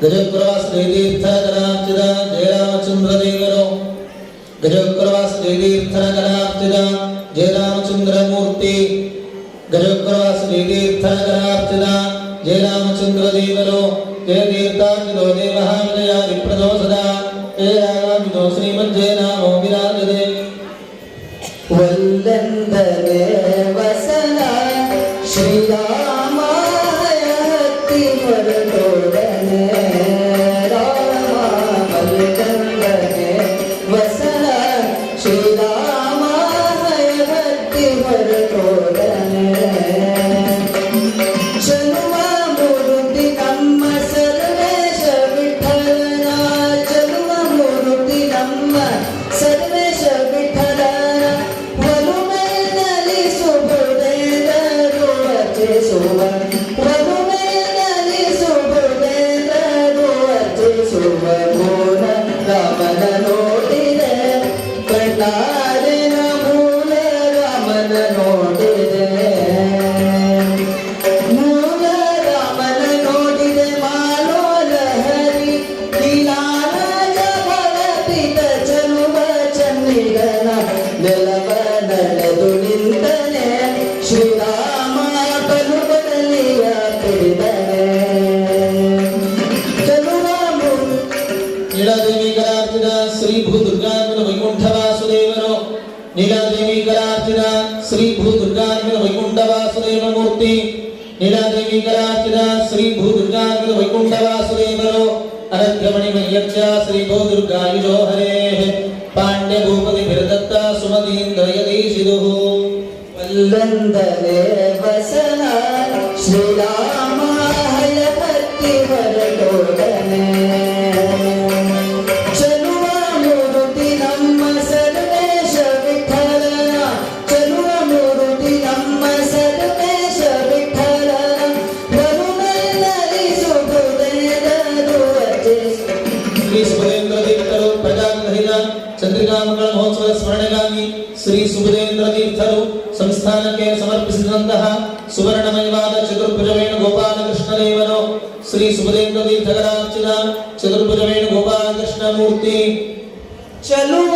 ಗಜಕುಲವಾಸುದೇವತೀರ್ಥನಗರಾರ್ಚಿತ ಜಯರಾಮಚಂದ್ರ ದೇವರು ಗಜಕುಲವಾಸುದೇವತೀರ್ಥನಗರಾರ್ಚಿತ ಜಯರಾಮಚಂದ್ರ ಮೂರ್ತಿ ಗಜಕುಲವಾಸುದೇವತೀರ್ಥನಗರಾರ್ಚಿತ ಜಯರಾಮಚಂದ್ರ ದೇವರು ಜಯತೀರ್ಥಾರ್ಚಿತೋ ದೇವಃ ವಿಜಯ ವಿಪ್ರದೋ ಸದಾ ಜಯರಾಮಿತೋ ಶ್ರೀಮಜ್ಜಯ ನಾಮೋ ವಿರಾಜತೆ ವಲ್ಲಂದನೆ ವಸನ ಶ್ರೀರಾಮ ಹತ್ತಿ ಹೊರಟೋಡನೆ ರಾಮ ವಲ್ಲಂದನೆ ವಸನ ಶ್ರೀರಾಮ ಹತ್ತಿ ಹೊರಟೋಡನೆ ಜನ್ಮ ಮೂರ್ತಿ ನಮ್ಮ ಸರ್ವೇಶ ವಿಠಲನ ಜನ್ಮ ಮೂರ್ತಿ ನಮ್ಮ ಸರ್ವೇಶ ವಿಠಲನ ವರುಮೇನಲ್ಲಿ ಸುಬುಧೇಂದ್ರರು ಅರ್ಚಿಸುವ ವರುಮೇನಲ್ಲಿ ಸುಬುಧೇಂದ್ರರು ಅರ್ಚಿಸುವ ಮೂಲ ರಾಮನ ನೋಡಿದೆ ಕಣ್ಣಾರಿನ ಮೂಲ ರಾಮನ ನೋಡಿದೆ ಮೂಲ ರಾಮನ ನೋಡಿದೆ ಮಾಲೋಲ ಹರಿ ಲೀಲಾರಾಜ ಬಲಪಿತ ಚಲುವ ಚನ್ನಿಗನ ನೆಲವನಲೆದು ನಿಂತನೆ ಶ್ರೀರಾಮ ಬಲುಬಲಿಯ ಪಿಡಿದನೆ ನೀಲಾದೇವಿಕರಾರ್ಚಿತ ಶ್ರೀ ಭೂದುರ್ಗಾತ್ಮನ ವೈಕುಂಠ ವಾಸುದೇವರು ನೀಲಾದೇವಿಕರಾರ್ಚಿತ ಶ್ರೀ ಭೂದುರ್ಗಾತ್ಮನ ವೈಕುಂಠ ವಾಸುದೇವ ಮೂರ್ತಿ ನೀಲಾದೇವಿಕರಾರ್ಚಿತ ಶ್ರೀ ಭೂದುರ್ಗಾತ್ಮನ ವೈಕುಂಠ ವಾಸುದೇವರು ಅನಗ್ರಮಣಿ ಮಯ್ಯಕ್ಷ ಶ್ರೀ ಭೂದುರ್ಗಾಯುಜೋ ಹರೇ ಪಾಂಡ್ಯ ಭೂಪತಿ ಬಿರದತ್ತ ಸುಮತೀಂದ್ರ ಯದೀಶಿದುಃ ವಲ್ಲಂದನೆ ವಸನ ಶ್ರೀರಾಮ ಹತ್ತಿ ಹೊರಟೋಡನೆ ಚಲುವ ಮೂರ್ತಿ ನಮ್ಮ ಸರ್ವೇಶ ವಿಠಲನ ಚಲುವ ಮೂರ್ತಿ ನಮ್ಮ ಸರ್ವೇಶ ವಿಠಲನ ವರುಮೇನಲ್ಲಿ ಸುಬುಧೇಂದ್ರರು ಅರ್ಚಿಸುವ ಶ್ರೀ ಸುಬುಧೇಂದ್ರ ತೀರ್ಥರು ಪ್ರಜಾಗ್ರಹಿತ ಚಂದ್ರಿಕಾ ಮಂಗಳ ಮಹೋತ್ಸವದ ಸ್ಮರಣೆಗಾಗಿ ಶ್ರೀ ಸುಬುಧೇಂದ್ರ ತೀರ್ಥರು ಸಂಸ್ಥಾನಕ್ಕೆ ಸಮರ್ಪಿಸಿದಂತಹ ಸುವರ್ಣಮಯವಾದ ಚತುರ್ಭುಜ ವೇಣುಗೋಪಾಲಕೃಷ್ಣ ದೇವರು ಶ್ರೀ ಸುಬುಧೇಂದ್ರ ತೀರ್ಥಗರಾರ್ಚಿತ ಚತುರ್ಭುಜ ವೇಣುಗೋಪಾಲಕೃಷ್ಣ ಮೂರ್ತಿ ಚಲುವ